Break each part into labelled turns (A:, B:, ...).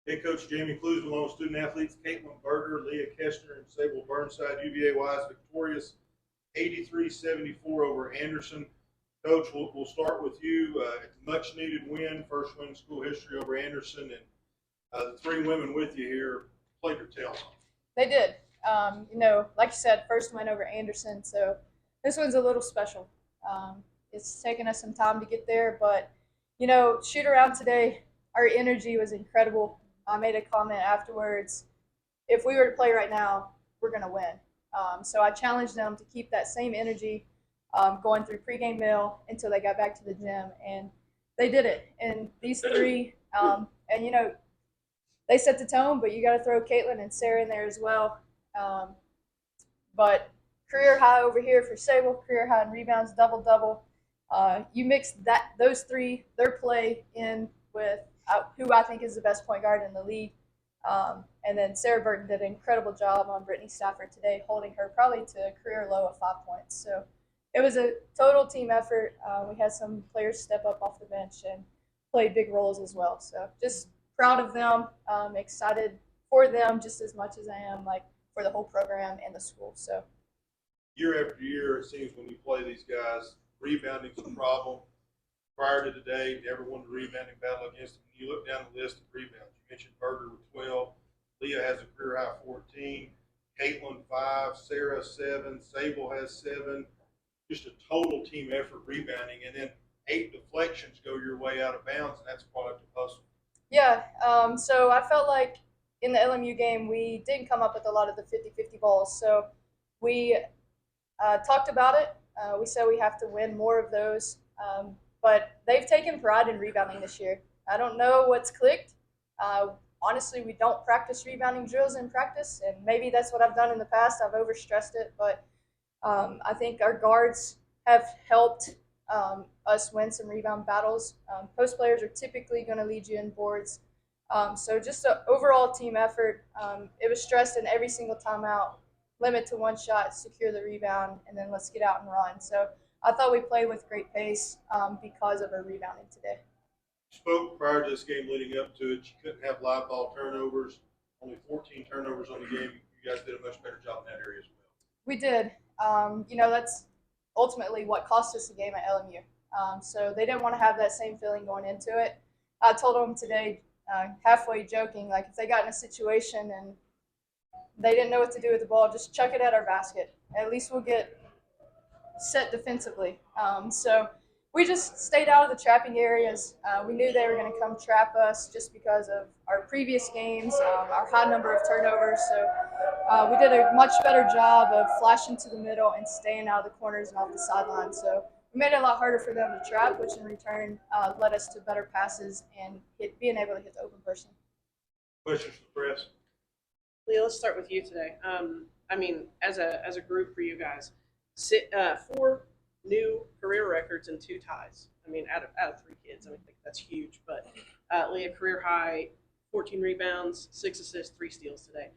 A: Head coach Jamie Cluesman, along with student athletes Caitlin Berger, Leah Kestner, and Sable Burnside. UVA Wise victorious 83-74 over Anderson. Coach, we'll start with you. It's a much needed win, first win in school history over Anderson, and the three women with you here played their tails off.
B: They did. Like you said, first win over Anderson, so this one's a little special. It's taken us some time to get there, but shoot around today, our energy was incredible. I made a comment afterwards. If we were to play right now, we're going to win. So I challenged them to keep that same energy going through pregame meal until they got back to the gym, and they did it. And these three, and they set the tone, but you got to throw Caitlin and Sarah in there as well. Um, but career high over here for Sable, career high in rebounds, double double. You mix those three, their play in with who I think is the best point guard in the league. And then Sarah Burton did an incredible job on Brittany Stafford today, holding her probably to a career low of 5 points. So it was a total team effort. We had some players step up off the bench and play big roles as well. So just proud of them, excited for them just as much as I am like for the whole program and the school. So
A: year after year, it seems when you play these guys, rebounding's a problem. Prior to today, never won the rebounding battle against them. You look down the list of rebounds. You mentioned Berger with 12. Leah has a career high 14. Caitlin 5. Sarah 7. Sable has 7. Just a total team effort rebounding. And then 8 deflections go your way out of bounds, and that's a product of hustle.
B: Yeah, so I felt like in the LMU game, we didn't come up with a lot of the 50-50 balls. So we talked about it. We said we have to win more of those. But they've taken pride in rebounding this year. I don't know what's clicked. Honestly, we don't practice rebounding drills in practice, and maybe that's what I've done in the past. I've overstressed it, but I think our guards have helped us win some rebound battles. Post players are typically going to lead you in boards. So just an overall team effort. It was stressed in every single timeout. Limit to one shot, secure the rebound, and then let's get out and run. So I thought we played with great pace because of our rebounding today.
A: You spoke prior to this game leading up to it. You couldn't have live ball turnovers. Only 14 turnovers on the game. You guys did a much better job in that area as well.
B: We did. That's ultimately what cost us the game at LMU. So they didn't want to have that same feeling going into it. I told them today, halfway joking, like if they got in a situation and they didn't know what to do with the ball, just chuck it at our basket. At least we'll get set defensively. So we just stayed out of the trapping areas. We knew they were going to come trap us just because of our previous games, our high number of turnovers. So we did a much better job of flashing to the middle and staying out of the corners and off the sideline. So we made it a lot harder for them to trap, which in return led us to better passes and being able to hit the open person.
A: Questions for the press?
C: Leah, let's start with you today. As a group for you guys, 4 new career records and 2 ties. Out of 3 kids, I think that's huge. But Leah, career high, 14 rebounds, 6 assists, 3 steals today.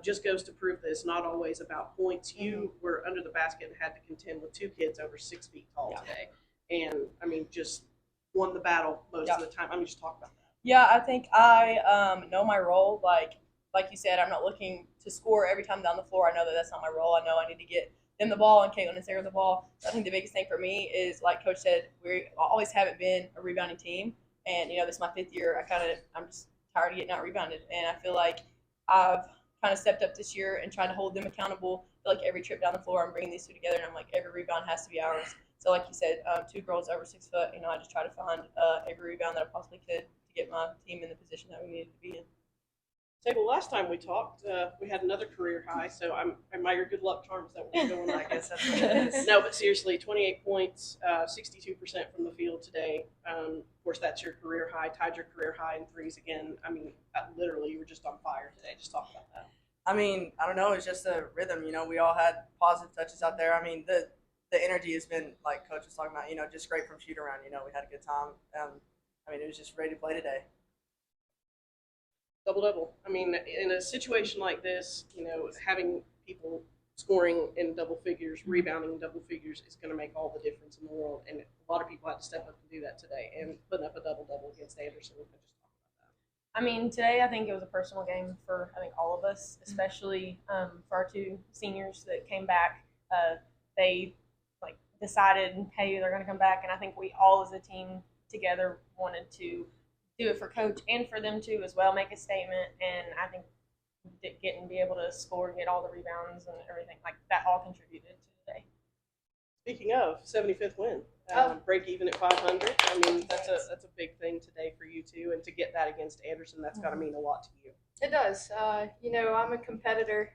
C: Just goes to prove that it's not always about points. You were under the basket and had to contend with 2 kids over 6 feet tall today, and just won the battle most of the time. Just talk about that.
D: Yeah, I think I know my role. Like you said, I'm not looking to score every time down the floor. I know that that's not my role. I know I need to get them the ball and Caitlin and Sarah the ball. So I think the biggest thing for me is, like Coach said, we always haven't been a rebounding team. And, this is my 5th year. I'm just tired of getting out rebounded. And I feel like I've kind of stepped up this year and tried to hold them accountable. I feel like every trip down the floor, I'm bringing these 2 together, and I'm like, every rebound has to be ours. So like you said, 2 girls over 6 foot, I just try to find every rebound that I possibly could to get my team in the position that we needed to be in.
C: Sable, last time we talked, we had another career high, so am I your good luck charm? Is that what we're going on?
D: I guess that's what it is.
C: No, but seriously, 28 points, 62% from the field today. Of course, that's your career high, tied your career high in threes again. Literally, you were just on fire today. Just talk about that.
D: I don't know. It's just a rhythm. We all had positive touches out there. The energy has been, like Coach was talking about, just great from shoot around. We had a good time. It was just ready to play today.
C: Double-double. In a situation like this, having people scoring in double figures, rebounding in double figures is going to make all the difference in the world. And a lot of people had to step up and do that today and putting up a double-double against Anderson.
D: I mean, today I think it was a personal game for I think all of us, especially for our two seniors that came back. They like decided, hey, they're going to come back, and I think we all as a team together wanted to do it for coach and for them too as well, make a statement. And I think be able to score, get all the rebounds and everything like that all contributed to today.
C: Speaking of 75th win, break even at 500. I mean, that's a big thing today for you too, and to get that against Anderson, that's got to mean a lot to you.
B: It does. You know, I'm a competitor,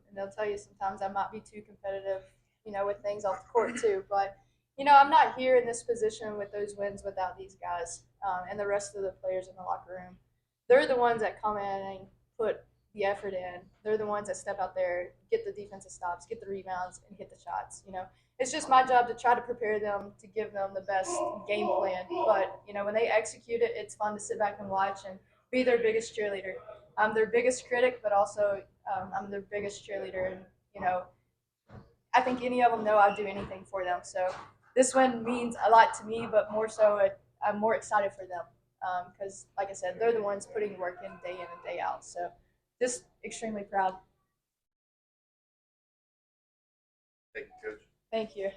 B: and they'll tell you sometimes I might be too competitive, you know, with things off the court too. But, you know, I'm not here in this position with those wins without these guys and the rest of the players in the locker room. They're the ones that come in and put the effort in. They're the ones that step out there, get the defensive stops, get the rebounds, and hit the shots. You know, it's just my job to try to prepare them to give them the best game plan. But, you know, when they execute it, it's fun to sit back and watch and be their biggest cheerleader. I'm their biggest critic, but also I'm their biggest cheerleader. And, you know, I think any of them know I'd do anything for them. So this win means a lot to me, but more so I'm more excited for them because, like I said, they're the ones putting the work in and day out. So just extremely proud.
A: Thank you, Coach.
B: Thank you.